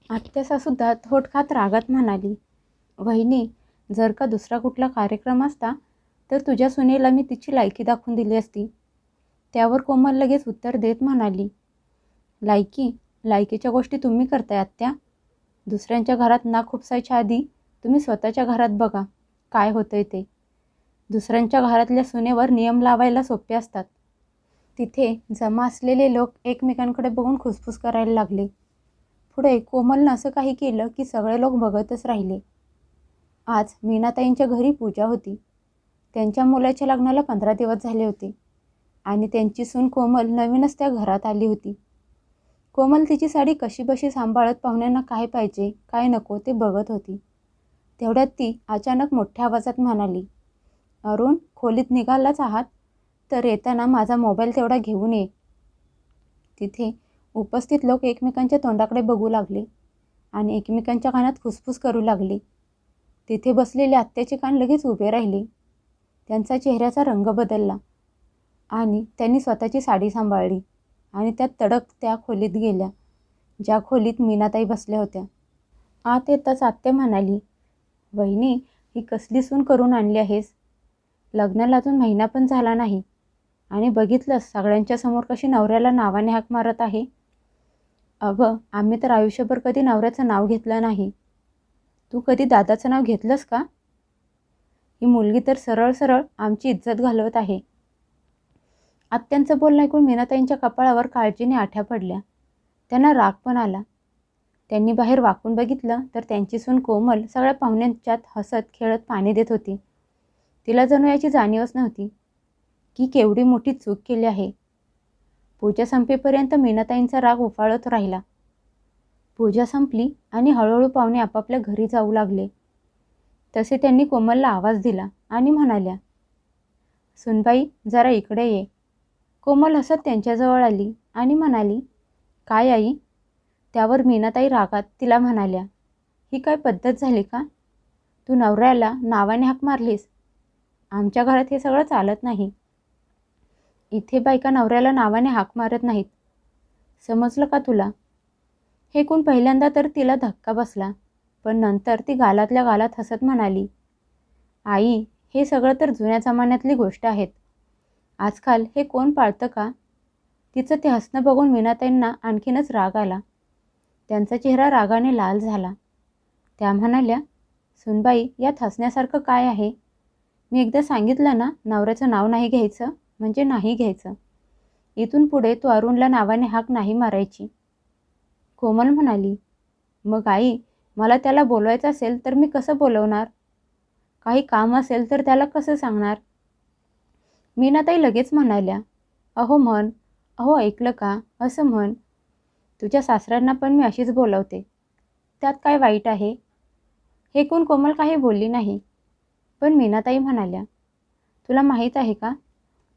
आत्यासासुद्धा thought खात रागात म्हणाली, "वहिनी, जर का दुसरा कुठला कार्यक्रम असता तर तुझ्या सुनेला मी तिची लायकी दाखवून दिली असती." त्यावर कोमल लगेच उत्तर देत म्हणाली, "लायकी लायकीच्या गोष्टी तुम्ही करताय आत्या. दुसऱ्यांच्या घरात नाक खुपसायच्या आधी तुम्ही स्वतःच्या घरात बघा काय होतंय ते. दुसऱ्यांच्या घरातल्या सुनेवर नियम लावायला सोपे असतात." तिथे जमा असलेले लोक एकमेकांकडे बघून खुसफुस करायला लागले. पुढे कोमलनं असं काही केलं की सगळे लोक बघतच राहिले. आज मीनाताईंच्या घरी पूजा होती. त्यांच्या मुलाच्या लग्नाला 15 दिवस झाले होते आणि त्यांची सून कोमल नवीनच त्या घरात आली होती. कोमल तिची साडी कशीबशी सांभाळत पाहुण्यांना काय पाहिजे काय नको ते बघत होती. तेवढ्यात ती अचानक मोठ्या आवाजात म्हणाली, "अरुण, खोलीत निघालाच आहात तर येताना माझा मोबाईल तेवढा घेऊन ये." तिथे उपस्थित लोक एकमेकांच्या तोंडाकडे बघू लागले आणि एकमेकांच्या कानात फुसफुस करू लागले. तिथे बसलेले आत्याचे कान लगेच उभे राहिले. त्यांचा चेहऱ्याचा रंग बदलला आणि त्यांनी स्वतःची साडी सांभाळली आणि त्या तडक त्या खोलीत गेल्या ज्या खोलीत मीनाताई बसल्या होत्या. आत येताच आत्या म्हणाली, "वहिनी, ही कसली सून करून आणली आहेस? लग्नाला अजून महिना पण झाला नाही आणि बघितलंस सगळ्यांच्या समोर कशी नवऱ्याला नावाने हाक मारत आहे." "अगं, आम्ही तर आयुष्यभर कधी नवऱ्याचं नाव घेतलं नाही. तू कधी दादाचं नाव घेतलंस का? ही मुलगी तर सरळ सरळ आमची इज्जत घालवत आहे." आत्यांचं बोलणं ऐकून मीनाताईंच्या कपाळावर काळजीने आठ्या पडल्या. त्यांना राग पण आला. त्यांनी बाहेर वाकून बघितलं तर त्यांची सून कोमल सगळ्या पाहुण्यांच्यात हसत खेळत पाणी देत होती. तिला जणू याची जाणीवच नव्हती की केवढी मोठी चूक केली आहे. पूजा संपेपर्यंत मीनाताईंचा राग उफाळत राहिला. पूजा संपली आणि हळूहळू पाहुणे आपापल्या घरी जाऊ लागले. तसे त्यांनी कोमलला आवाज दिला आणि म्हणाल्या, "सुनबाई, जरा इकडे ये." कोमल हसत त्यांच्याजवळ आली आणि म्हणाली, "काय आई?" त्यावर मीनाताई रागात तिला म्हणाल्या, "ही काय पद्धत झाली का? तू नवऱ्याला नावाने हाक मारलीस. आमच्या घरात हे सगळं चालत नाही. इथे बायका नवऱ्याला नावाने हाक मारत नाहीत. समजलं का तुला?" हे ऐकून पहिल्यांदा तर तिला धक्का बसला, पण नंतर ती गालातल्या गालात हसत म्हणाली, "आई, हे सगळं तर जुन्या जमान्यातली गोष्ट आहेत. आजकाल हे कोण पाळतं का?" तिचं ते हसणं बघून मीनाताईंना आणखीनच राग आला. त्यांचा चेहरा रागाने लाल झाला. त्या म्हणाल्या, "सुनबाई, यात हसण्यासारखं काय आहे? मी एकदा सांगितलं ना, नवऱ्याचं नाव नाही घ्यायचं म्हणजे नाही घ्यायचं. इथून पुढे तू अरुणला नावाने हाक नाही मारायची." कोमल म्हणाली, "मग आई, मला त्याला बोलवायचं असेल तर मी कसं बोलवणार? काही काम असेल तर त्याला कसं सांगणार?" मीनाताई लगेच म्हणाल्या, "अहो म्हण, अहो ऐकलं का, असं म्हण. तुझ्या सासऱ्यांना पण मी अशीच बोलवते. त्यात काय वाईट आहे?" हे ऐकून कोमल काही बोलली नाही. पण मीनाताई म्हणाल्या, "तुला माहीत आहे का,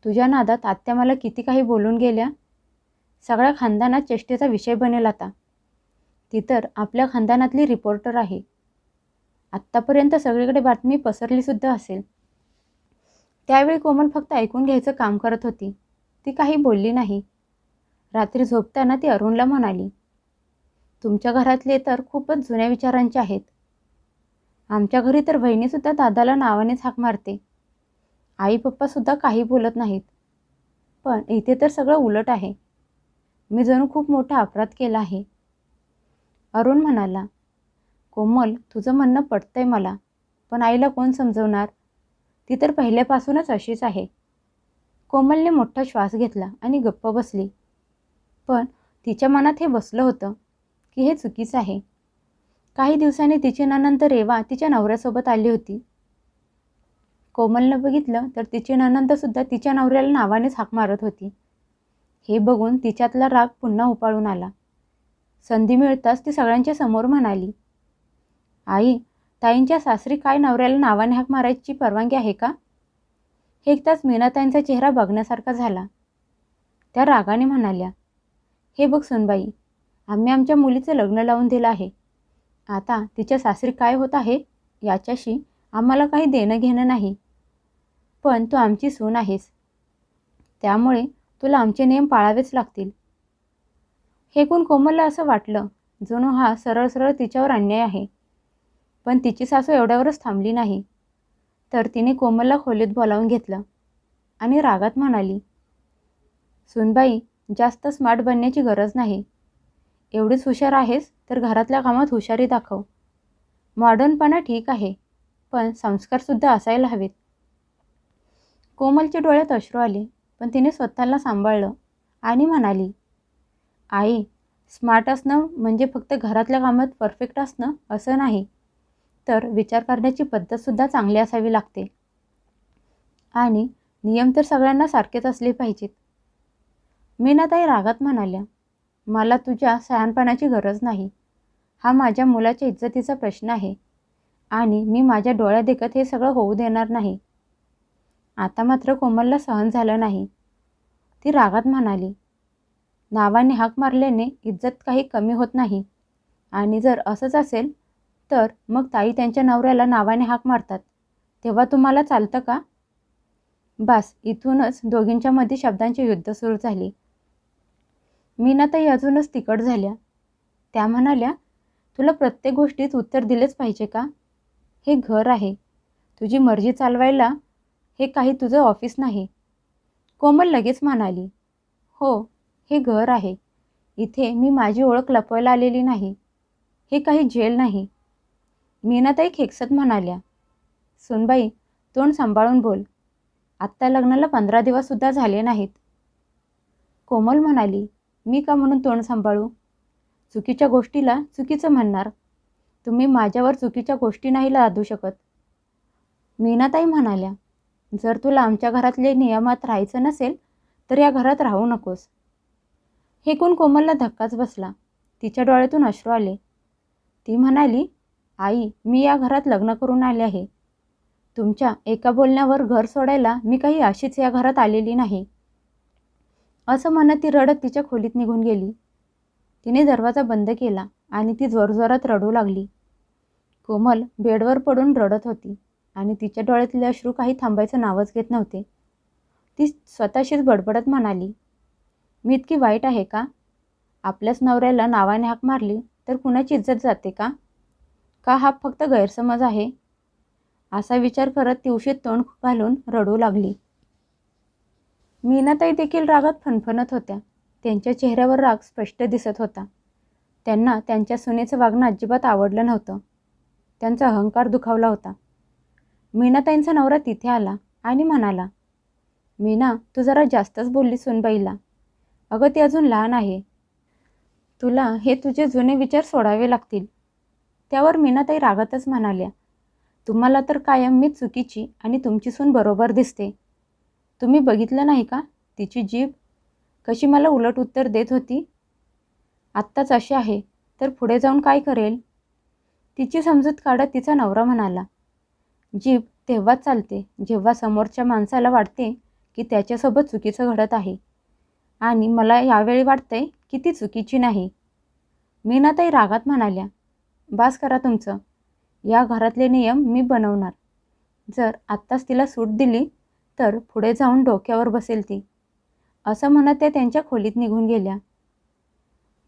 तुझ्या नादात आत्या मला किती काही बोलून गेल्या. सगळ्या खानदानात चेष्टेचा विषय बनेल आता. ती तर आपल्या खानदानातली रिपोर्टर आहे. आत्तापर्यंत सगळीकडे बातमी पसरलीसुद्धा असेल." त्यावेळी कोमल फक्त ऐकून घ्यायचं काम करत होती. ती काही बोलली नाही. रात्री झोपताना ती अरुणला म्हणाली, "तुमच्या घरातले तर खूपच जुन्या विचारांचे आहेत. आमच्या घरी तर बहिणीसुद्धा दादाला नावानेच हाक मारते. आई पप्पासुद्धा काही बोलत नाहीत. पण इथे तर सगळं उलट आहे. मी जणू खूप मोठा अपराध केला आहे." अरुण म्हणाला, "कोमल, तुझं म्हणणं पटतंय मला, पण आईला कोण समजवणार? ती तर पहिल्यापासूनच अशीच आहे." कोमलने मोठा श्वास घेतला आणि गप्प बसली. पण तिच्या मनात हे बसलं होतं की हे चुकीचं आहे. काही दिवसांनी तिची नणंद रेवा तिच्या नवऱ्यासोबत आली होती. कोमलनं बघितलं तर तिची नणंदसुद्धा तिच्या नवऱ्याला नावानेच हाक मारत होती. हे बघून तिच्यातला राग पुन्हा उफाळून आला. संधी मिळताच ती सगळ्यांच्या समोर म्हणाली, "आई, ताईंच्या सासरी काय नवऱ्याला नावाने हाक मारायची परवानगी आहे का?" हे ऐकताच मीनाताईंचा चेहरा बघण्यासारखा झाला. त्या रागाने म्हणाल्या, "हे बघ सुनबाई, आम्ही आमच्या मुलीचं लग्न लावून दिलं आहे. आता तिच्या सासरी काय होत आहे याच्याशी आम्हाला काही देणं घेणं नाही. पण तू आमची सून आहेस. त्यामुळे तुला आमचे नियम पाळावेच लागतील." हे ऐकून कोमलला असं वाटलं जणू हा सरळ सरळ तिच्यावर अन्याय आहे. पण तिची सासू एवढ्यावरच थांबली नाही, तर तिने कोमलला खोलीत बोलावून घेतलं आणि रागात म्हणाली, सुनबाई, जास्त स्मार्ट बनण्याची गरज नाही. एवढीच हुशार आहेस तर घरातल्या कामात हुशारी दाखव. मॉडर्नपणा ठीक आहे, पण संस्कारसुद्धा असायला हवेत. कोमलच्या डोळ्यात अश्रू आले, पण तिने स्वतःला सांभाळलं आणि म्हणाली, आई, स्मार्ट असणं म्हणजे फक्त घरातल्या कामात परफेक्ट असणं असं नाही, तर विचार करण्याची पद्धतसुद्धा चांगली असावी लागते. आणि नियम तर सगळ्यांना सारखेच असले पाहिजेत. मीनाताई रागात म्हणाल्या, मला तुझ्या शहाणपणाची गरज नाही. हा माझ्या मुलाच्या इज्जतीचा प्रश्न आहे आणि मी माझ्या डोळ्यादेखत हे सगळं होऊ देणार नाही. आता मात्र कोमलला सहन झालं नाही. ती रागात म्हणाली, नावाने हाक मारल्याने इज्जत काही कमी होत नाही. आणि जर असंच असेल तर मग ताई त्यांच्या नवऱ्याला नावाने हाक मारतात, तेव्हा तुम्हाला चालतं का? बस, इथूनच दोघींच्या मध्ये शब्दांचे युद्ध सुरू झाले. मीनाताई अजूनच तिखट झाल्या. त्या म्हणाल्या, तुला प्रत्येक गोष्टीत उत्तर दिलेच पाहिजे का? हे घर आहे. तुझी मर्जी चालवायला हे काही तुझं ऑफिस नाही. कोमल लगेच म्हणाली, हो, हे घर आहे. इथे मी माझी ओळख लपवायला आलेली नाही. हे काही जेल नाही. मीनाताई खेकसत म्हणाल्या, सुनबाई, तोंड सांभाळून बोल. आत्ता लग्नाला 15 दिवससुद्धा झाले नाहीत. कोमल म्हणाली, मी का म्हणून तोंड सांभाळू? चुकीच्या गोष्टीला चुकीचं म्हणणार. तुम्ही माझ्यावर चुकीच्या गोष्टी नाही लादू शकत. मीनाताई म्हणाल्या, जर तुला आमच्या घरातले नियमात राहायचं नसेल तर या घरात राहू नकोस. हे ऐकून कोमलला धक्काच बसला. तिच्या डोळ्यातून अश्रू आले. ती म्हणाली, आई, मी या घरात लग्न करून आले आहे. तुमच्या एका बोलण्यावर घर सोडायला मी काही अशीच या घरात आलेली नाही. असं म्हणत ती रडत तिच्या खोलीत निघून गेली. तिने दरवाजा बंद केला आणि ती जोरजोरात रडू लागली. कोमल बेडवर पडून रडत होती आणि तिच्या डोळ्यातले अश्रू काही थांबायचं नावच घेत नव्हते. ती स्वतःशीच बडबडत म्हणाली, मी इतकी वाईट आहे का? आपल्याच नवऱ्याला नावाने हाक मारली तर कुणाची इज्जत जाते का? का हा फक्त गैरसमज आहे? असा विचार करत ती उशीत तोंड घालून रडू लागली. मीनाताई देखील रागात फणफणत होत्या. त्यांच्या चेहऱ्यावर राग स्पष्ट दिसत होता. त्यांना त्यांच्या सुनेचं वागणं अजिबात आवडलं नव्हतं. त्यांचा अहंकार दुखावला होता. मीनाताईंचा नवरा तिथे आला आणि म्हणाला, मीना, तू जरा जास्तच बोलली सुनबाईला. अगं, ती अजून लहान आहे. तुला हे तुझे जुने विचार सोडावे लागतील. त्यावर मीनाताई रागातच म्हणाल्या, तुम्हाला तर कायम मी चुकीची आणि तुमची सून बरोबर दिसते. तुम्ही बघितलं नाही का तिची जीभ कशी मला उलट उत्तर देत होती? आत्ताच अशी आहे तर पुढे जाऊन काय करेल? तिची समजूत काढत तिचा नवरा म्हणाला, जीभ तेव्हाच चालते जेव्हा समोरच्या माणसाला वाटते की त्याच्यासोबत चुकीचं घडत आहे आणि मला यावेळी वाटतंय की ती चुकीची नाही. मीनाताई रागात म्हणाल्या, बास करा तुमचं. या घरातले नियम मी बनवणार. जर आत्ताच तिला सूट दिली तर पुढे जाऊन डोक्यावर बसेल ती. असं म्हणत त्या त्यांच्या खोलीत निघून गेल्या.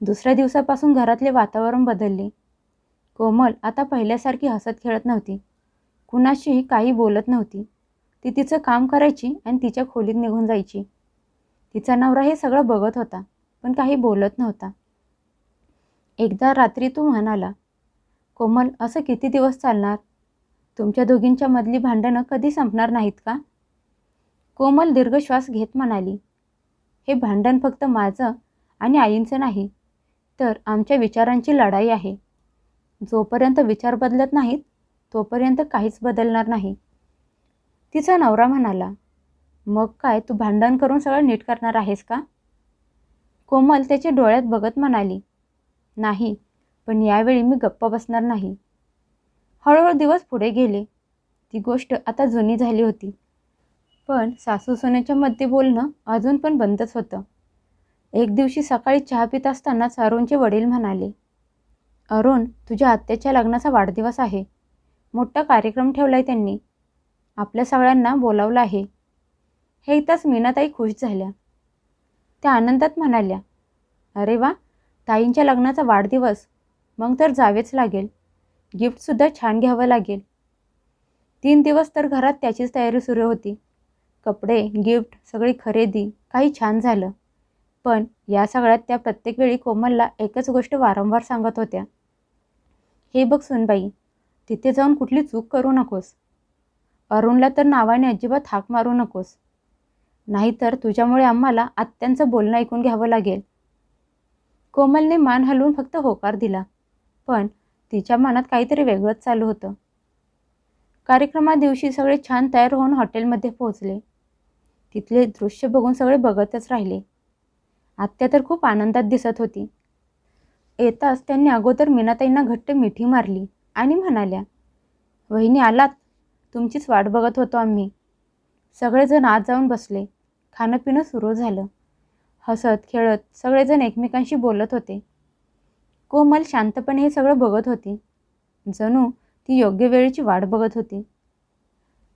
दुसऱ्या दिवसापासून घरातले वातावरण बदलले. कोमल आता पहिल्यासारखी हसत खेळत नव्हती. कुणाशीही काही बोलत नव्हती. ती तिचं काम करायची आणि तिच्या खोलीत निघून जायची. तिचा नवरा हे सगळं बघत होता, पण काही बोलत नव्हता. एकदा रात्री तो म्हणाला, कोमल, असं किती दिवस चालणार? तुमच्या दोघींच्या मधली भांडणं कधी संपणार नाहीत का? कोमल दीर्घ श्वास घेत म्हणाली, हे भांडण फक्त माझं आणि आईंचं नाही, तर आमच्या विचारांची लढाई आहे. जोपर्यंत विचार बदलत नाहीत तोपर्यंत काहीच बदलणार नाही. तिचा नवरा म्हणाला, मग काय तू भांडण करून सगळं नीट करणार आहेस का? कोमल त्याच्या डोळ्यात बघत म्हणाली, नाही, पण यावेळी मी गप्प बसणार नाही. हळूहळू दिवस पुढे गेले. ती गोष्ट आता जुनी झाली होती. पण सासू सुनेच्या मध्ये बोलणं अजून पण बंदच होतं. एक दिवशी सकाळी चहा पित असतानाच अरुणचे वडील म्हणाले, अरुण, तुझ्या आत्याच्या लग्नाचा वाढदिवस आहे. मोठा कार्यक्रम ठेवलाय त्यांनी. आपल्या सगळ्यांना बोलावलं आहे. हे ऐकताच मीनाताई खुश झाल्या. त्या आनंदात म्हणाल्या, अरे वा, ताईंच्या लग्नाचा वाढदिवस. मग तर जावेच लागेल. गिफ्टसुद्धा छान घ्यावं लागेल. 3 दिवस तर घरात त्याचीच तयारी सुरू होती. कपडे, गिफ्ट, सगळी खरेदी, काही छान झालं. पण या सगळ्यात त्या प्रत्येक वेळी कोमलला एकच गोष्ट वारंवार सांगत होत्या. हे बघ सुनबाई, तिथे जाऊन कुठली चूक करू नकोस. अरुणला तर नावाने अजिबात हाक मारू नकोस. नाहीतर तुझ्यामुळे आम्हाला आत्यांचं बोलणं ऐकून घ्यावं लागेल. कोमलने मान हलवून फक्त होकार दिला. पण तिच्या मनात काहीतरी वेगळंच चालू होतं. कार्यक्रमा दिवशी सगळे छान तयार होऊन हॉटेलमध्ये पोहोचले. तिथले दृश्य बघून सगळे बघतच राहिले. आत्या तर खूप आनंदात दिसत होती. येताच त्यांनी अगोदर मीनाताईंना घट्ट मिठी मारली आणि म्हणाल्या, वहिनी आलात? तुमचीच वाट बघत होतो आम्ही. सगळेजण आत जाऊन बसले. खाणं पिणं सुरू झालं. हसत खेळत सगळेजण एकमेकांशी बोलत होते. कोमल शांतपणे हे सगळं बघत होती. जणू ती योग्य वेळेची वाट बघत होती.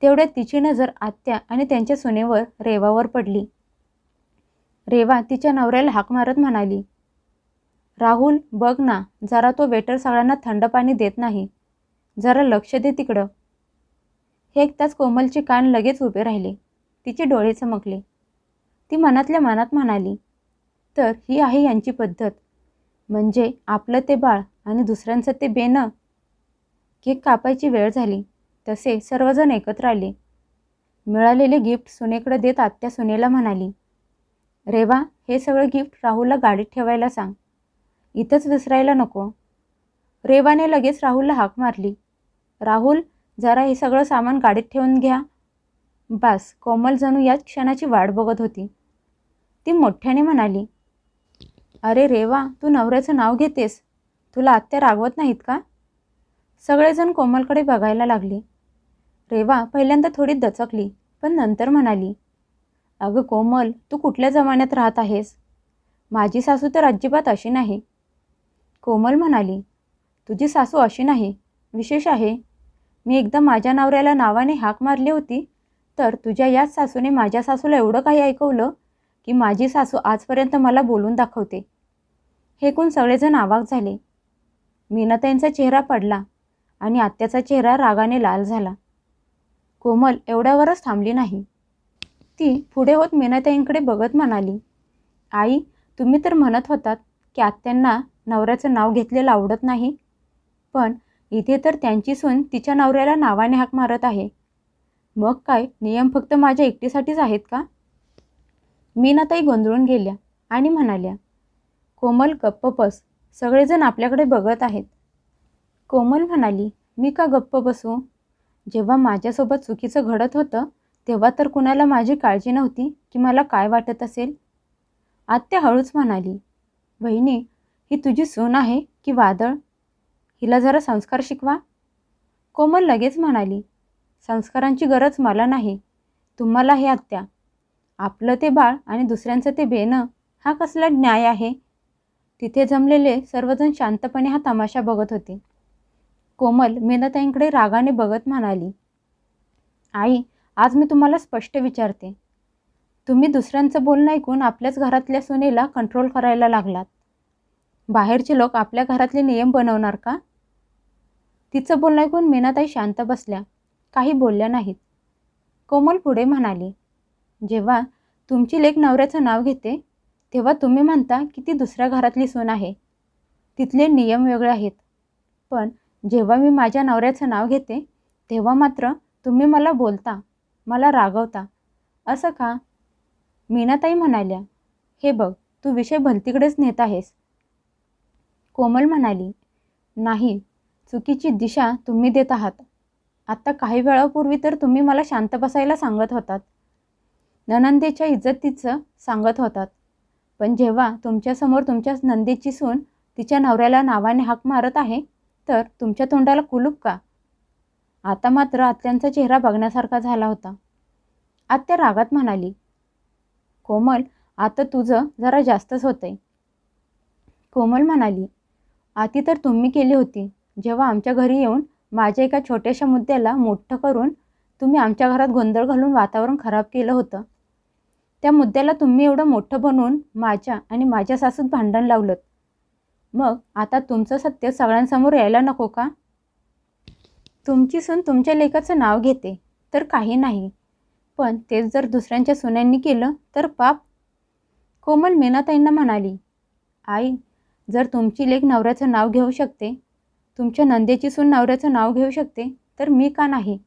तेवढ्यात तिची नजर आत्या आणि त्यांच्या सुनेवर रेवावर पडली. रेवा तिच्या नवऱ्याला हाक मारत म्हणाली, राहुल बघ ना, जरा तो वेटर सगळ्यांना थंड पाणी देत नाही. जरा लक्ष दे तिकडं. हे ऐकताच कोमलचे कान लगेच उभे राहिले. तिचे डोळे चमकले. ती मनातल्या मनात म्हणाली, तर ही आहे यांची पद्धत. म्हणजे आपलं ते बाळ आणि दुसऱ्यांचं ते बेनं. केक कापायची वेळ झाली तसे सर्वजण एकत्र आले. मिळालेले गिफ्ट सुनेकडे देत आत्या सुनेला म्हणाली, रेवा, हे सगळं गिफ्ट राहुलला गाडीत ठेवायला सांग. इथंच विसरायला नको. रेवाने लगेच राहुलला हाक मारली, राहुल, जरा हे सगळं सामान गाडीत ठेवून घ्या. बस. कोमल जणू याच क्षणाची वाट बघत होती. ती मोठ्याने म्हणाली, अरे रेवा, तू नवऱ्याचं नाव घेतेस. तुला आत्या रागवत नाहीत का? सगळेजण कोमलकडे बघायला लागले. रेवा पहिल्यांदा थोडी दचकली, पण नंतर म्हणाली, अगं कोमल, तू कुठल्या जमान्यात राहत आहेस? माझी सासू तर अजिबात अशी नाही. कोमल म्हणाली, तुझी सासू अशी नाही, विशेष आहे. मी एकदा माझ्या नवऱ्याला नावाने हाक मारली होती, तर तुझ्या याच सासूने माझ्या सासूला एवढं काही ऐकवलं की माझी सासू आजपर्यंत मला बोलून दाखवते. हे ऐकून सगळेजण अवाक झाले. मीनाताईंचा चेहरा पडला आणि आत्याचा चेहरा रागाने लाल झाला. कोमल एवढ्यावरच थांबली नाही. ती पुढे होत मीनाताईंकडे बघत म्हणाली, आई, तुम्ही तर म्हणत होतात की आत्यांना नवऱ्याचं नाव घेतलेलं आवडत नाही. पण इथे तर त्यांची सून तिच्या नवऱ्याला नावाने हाक मारत आहे. मग काय नियम फक्त माझ्या एकटीसाठीच आहेत का? मीनाताई गोंधळून गेल्या आणि म्हणाल्या, कोमल गप्प बस. सगळेजण आपल्याकडे बघत आहेत. कोमल म्हणाली, मी का गप्प बसू? जेव्हा माझ्यासोबत चुकीचं घडत होतं तेव्हा तर कुणाला माझी काळजी नव्हती की मला काय वाटत असेल. आत्या हळूच म्हणाली, वहिनी, ही तुझी सून आहे की वादळ? हिला जरा संस्कार शिकवा. कोमल लगेच म्हणाली, संस्कारांची गरज मला नाही, तुम्हाला हे आत्या. आपलं ते बाळ आणि दुसऱ्यांचं ते बेनं, हा कसला न्याय आहे? तिथे जमलेले सर्वजण शांतपणे हा तमाशा बघत होते. कोमल मीनाताईंकडे रागाने बघत म्हणाली, आई, आज मी तुम्हाला स्पष्ट विचारते. तुम्ही दुसऱ्यांचं बोलणं ऐकून आपल्याच घरातल्या सुनेला कंट्रोल करायला लागलात. बाहेरचे लोक आपल्या घरातले नियम बनवणार का? तिचं बोलणं ऐकून मीनाताई शांत बसल्या, काही बोलल्या नाहीत. कोमल पुढे म्हणाली, जेव्हा तुमची लेक नवऱ्याचं नाव घेते तेव्हा तुम्ही म्हणता की ती दुसऱ्या घरातली सून आहे. तिथले नियम वेगळे आहेत. पण जेव्हा मी माझ्या नवऱ्याचं नाव घेते तेव्हा मात्र तुम्ही मला बोलता, मला रागवता. असं का? मीनाताई म्हणाल्या, हे बघ, तू विषय भलतीकडेच नेत आहेस. कोमल म्हणाली, नाही, चुकीची दिशा तुम्ही देत आहात. आत्ता काही वेळापूर्वी तर तुम्ही मला शांत बसायला सांगत होतात, ननंदेच्या इज्जतीचं सांगत होतात. पण जेव्हा तुमच्यासमोर तुमच्या नंदेची सून तिच्या नवऱ्याला नावाने हाक मारत आहे तर तुमच्या तोंडाला कुलूप का? आता मात्र आत्यांचा चेहरा बघण्यासारखा झाला होता. आत्या रागात म्हणाली, कोमल, आता तुझं जरा जास्तच होतंय. कोमल म्हणाली, आती तर तुम्ही केली होती जेव्हा आमच्या घरी येऊन माझ्या एका छोट्याशा मुद्द्याला मोठं करून तुम्ही आमच्या घरात गोंधळ घालून वातावरण खराब केलं होतं. त्या मुद्द्याला तुम्ही एवढं मोठं बनवून माझ्या आणि माझ्या सासूत भांडण लावलं. मग आता तुमचं सत्य सगळ्यांसमोर यायला नको का? तुमची सून तुमच्या लेकाचं नाव घेते तर काही नाही, पण तेच जर दुसऱ्यांच्या सुनांनी केलं तर पाप. कोमल मीनाताईंना म्हणाली, आई, जर तुमची लेक नवऱ्याचं नाव घेऊ शकते, तुमच्या नंदेची सून नवऱ्याचं नाव घेऊ शकते, तर मी का नाही?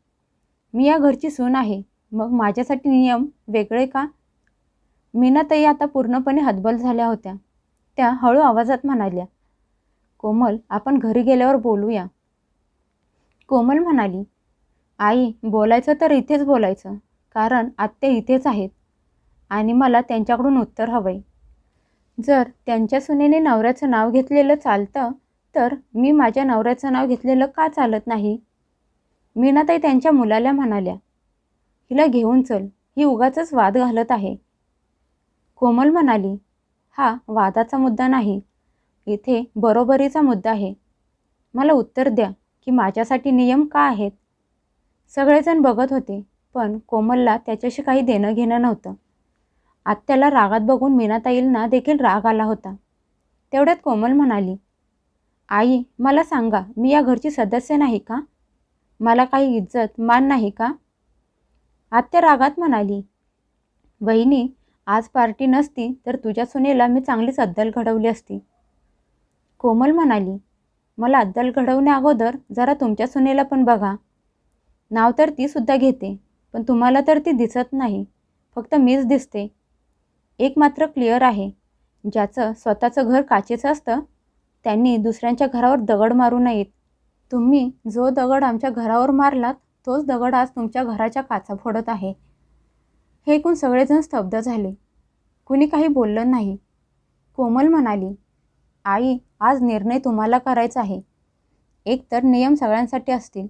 मी या घरची सून आहे, मग माझ्यासाठी नियम वेगळे का? मीनाताई आता पूर्णपणे हतबल झाल्या होत्या. त्या हळू आवाजात म्हणाल्या, कोमल, आपण घरी गेल्यावर बोलूया. कोमल म्हणाली, आई, बोलायचं तर इथेच बोलायचं, कारण आत्या इथेच आहेत आणि मला त्यांच्याकडून उत्तर हवंय. जर त्यांच्या सुनेने नवऱ्याचं नाव घेतलेलं चालतं, तर मी माझ्या नवऱ्याचं नाव घेतलेलं का चालत नाही? मीनाताई त्यांच्या मुलाला म्हणाल्या, हिला घेऊन चल, ही उगाचच वाद घालत आहे. कोमल म्हणाली, हा वादाचा मुद्दा नाही, इथे बरोबरीचा मुद्दा आहे. मला उत्तर द्या की माझ्यासाठी नियम का आहेत? सगळेजण बघत होते, पण कोमलला त्याच्याशी काही देणं घेणं नव्हतं. आत्याला रागात बघून मीनाताईंना देखील राग आला होता. तेवढ्यात कोमल म्हणाली, आई, मला सांगा, मी या घरची सदस्य नाही का? मला काही इज्जत मान नाही का? आत्या रागात म्हणाली, वहिनी, आज पार्टी नसती तर तुझ्या सुनेला मी चांगलीच अद्दल घडवली असती. कोमल म्हणाली, मला अद्दल घडवण्या अगोदर जरा तुमच्या सुनेला पण बघा. नाव तर ती सुद्धा घेते, पण तुम्हाला तर ती दिसत नाही, फक्त मीच दिसते. एक मात्र क्लिअर आहे, ज्याचं स्वतःचं घर काचेचं असतं त्यांनी दुसऱ्यांच्या घरावर दगड मारू नयेत. तुम्ही जो दगड आमच्या घरावर मारलात, तोच दगड आज तुमच्या घराच्या काचा फोडत आहे. हे ऐकून सगळेजण स्तब्ध झाले. कुणी काही बोललं नाही. कोमल म्हणाली, आई, आज निर्णय तुम्हाला करायचा आहे. एक तर नियम सगळ्यांसाठी असतील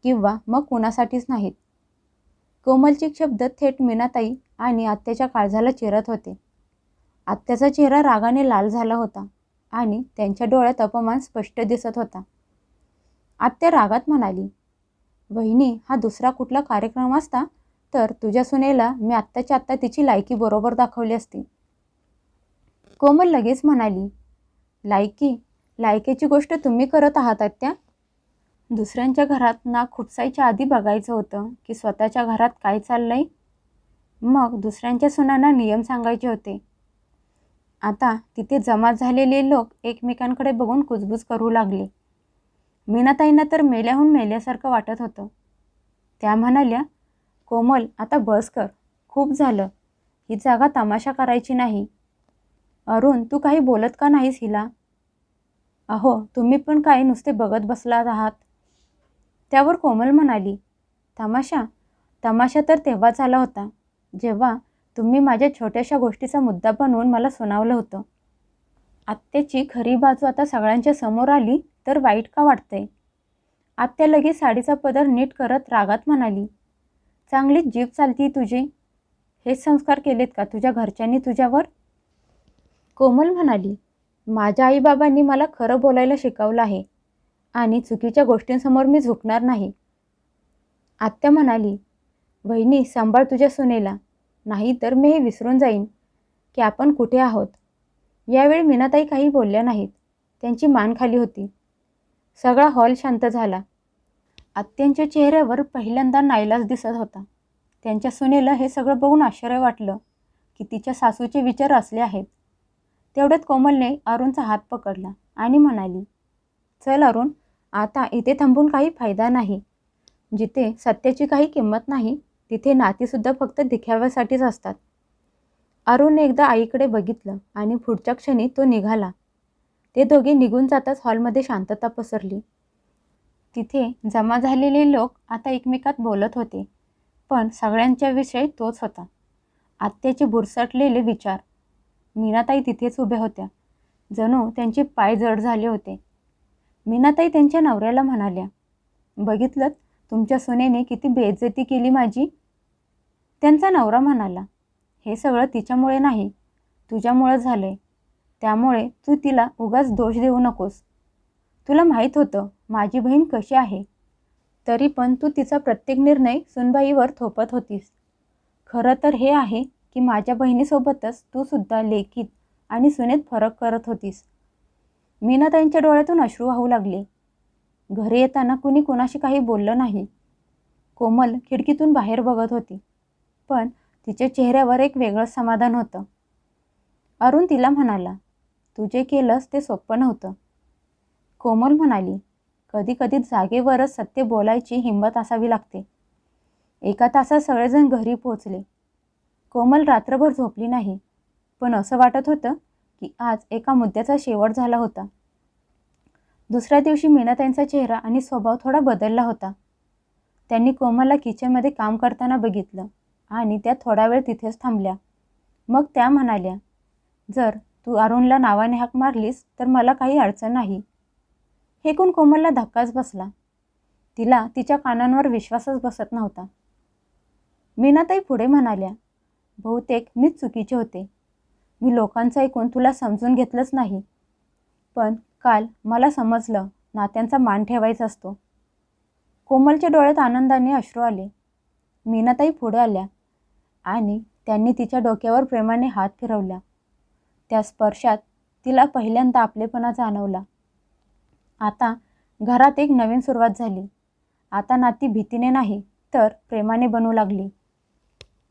किंवा मग कुणासाठीच नाहीत. कोमलचे शब्द थेट मीनाताई आणि आत्याच्या काळजाला चिरत होते. आत्याचा चेहरा रागाने लाल झाला होता आणि त्यांच्या डोळ्यात अपमान स्पष्ट दिसत होता. आत्या रागात म्हणाली, वहिनी, हा दुसरा कुठला कार्यक्रम असता तर तुझ्या सुनेला मी आत्ताच्या आत्ता तिची लायकी बरोबर दाखवली असती. कोमल लगेच म्हणाली, लायकीची गोष्ट तुम्ही करत आहात आत्या? दुसऱ्यांच्या घरात नाक खुपसायच्या आधी बघायचं होतं की स्वतःच्या घरात काय चाललंय, मग दुसऱ्यांच्या सुनांना नियम सांगायचे होते. आता तिथे जमा झालेले लोक एकमेकांकडे बघून कुजबूज करू लागले. मीनाताईंना तर मेल्याहून मेल्यासारखं वाटत होतं. त्या म्हणाल्या, कोमल, आता बस कर, खूप झालं, ही जागा तमाशा करायची नाही. अरुण, तू काही बोलत का नाहीस हिला? अहो, तुम्ही पण काय नुसते बघत बसलात आहात? त्यावर कोमल म्हणाली, तमाशा तर तेव्हा झाला होता जेव्हा तुम्ही माझ्या छोट्याशा गोष्टीचा मुद्दा बनवून मला सुनावलं होतं. आत्याची खरी बाजू आता सगळ्यांच्या समोर आली तर वाईट का वाटतंय? आत्या लगेच साडीचा पदर नीट करत रागात म्हणाली, चांगलीच जीभ चालती तुझी. हेच संस्कार केलेत का तुझ्या घरच्यांनी तुझ्यावर? कोमल म्हणाली, माझ्या आईबाबांनी मला खरं बोलायला शिकवलं आहे आणि चुकीच्या गोष्टींसमोर मी झुकणार नाही. आत्या म्हणाली, वहिनी, सांभाळ तुझ्या सुनेला, नाही तर मी हे विसरून जाईन की आपण कुठे आहोत. यावेळी मीनाताई काही बोलल्या नाहीत. त्यांची मान खाली होती. सगळा हॉल शांत झाला. आत्यांच्या चेहऱ्यावर पहिल्यांदा नाईलाज दिसत होता. त्यांच्या सुनेला हे सगळं बघून आश्चर्य वाटलं की तिच्या सासूचे विचार असले आहेत. तेवढ्यात कोमलने अरुणचा हात पकडला आणि म्हणाली, चल अरुण, आता इथे थांबून काही फायदा नाही. जिथे सत्याची काही किंमत नाही, तिथे नातीसुद्धा फक्त दिखाव्यासाठीच असतात. अरुणने एकदा आईकडे बघितलं आणि पुढच्या क्षणी तो निघाला. ते दोघे निघून जाताच हॉलमध्ये शांतता पसरली. तिथे जमा झालेले लोक आता एकमेकात बोलत होते, पण सगळ्यांच्या विषय तोच होता, आत्याचे बुरसटलेले विचार. मीनाताई तिथेच उभ्या होत्या, जणू त्यांचे पाय जड झाले होते. मीनाताई त्यांच्या नवऱ्याला म्हणाल्या, बघितलं तुमच्या सुनेने किती बेइज्जती केली माझी? त्यांचा नवरा म्हणाला, हे सगळं तिच्यामुळे नाही, तुझ्यामुळं झालंय. त्यामुळे तू तिला उगाच दोष देऊ नकोस. तुला माहीत होतं माझी बहीण कशी आहे, तरी पण तू तिचा प्रत्येक निर्णय सुनबाईवर थोपत होतीस. खरं तर हे आहे की माझ्या बहिणीसोबतच तू सुद्धा लेकीत आणि सुनेत फरक करत होतीस. मीनाताईंच्या डोळ्यातून अश्रू वाहू लागले. घरी येताना कुणी कुणाशी काही बोललं नाही. कोमल खिडकीतून बाहेर बघत होती, पण तिच्या चेहऱ्यावर एक वेगळंच समाधान होतं. अरुण तिला म्हणाला, "तू जे केलंस ते सोपं नव्हतं." कोमल म्हणाली, "कधी कधी जागेवरच सत्य बोलायची हिंमत असावी लागते." एका तासात सगळेजण घरी पोहोचले. कोमल रात्रभर झोपली नाही, पण असं वाटत होतं की आज एका मुद्द्याचा शेवट झाला होता. दुसऱ्या दिवशी मीनाताईंचा चेहरा आणि स्वभाव थोडा बदलला होता. त्यांनी कोमलला किचनमध्ये काम करताना बघितलं आणि त्या थोडा वेळ तिथेच थांबल्या. मग त्या म्हणाल्या, "जर तू अरुणला नावाने हाक मारलीस तर मला काही अडचण नाही." हे ऐकून कोमलला धक्काच बसला. तिला तिच्या कानांवर विश्वासच बसत नव्हता. मीनाताई पुढे म्हणाल्या, "बहुतेक मीच चुकीचे होते. मी लोकांचं ऐकून तुला समजून घेतलंच नाही. पण काल मला समजलं, नात्यांचा मान ठेवायचा असतो." कोमलच्या डोळ्यात आनंदाने अश्रू आले. मीनाताई पुढे आल्या आणि त्यांनी तिच्या डोक्यावर प्रेमाने हात फिरवला. त्या स्पर्शात तिला पहिल्यांदा आपलेपणा जाणवला. आता घरात एक नवीन सुरुवात झाली. आता नाती भीतीने नाही तर प्रेमाने बनू लागली.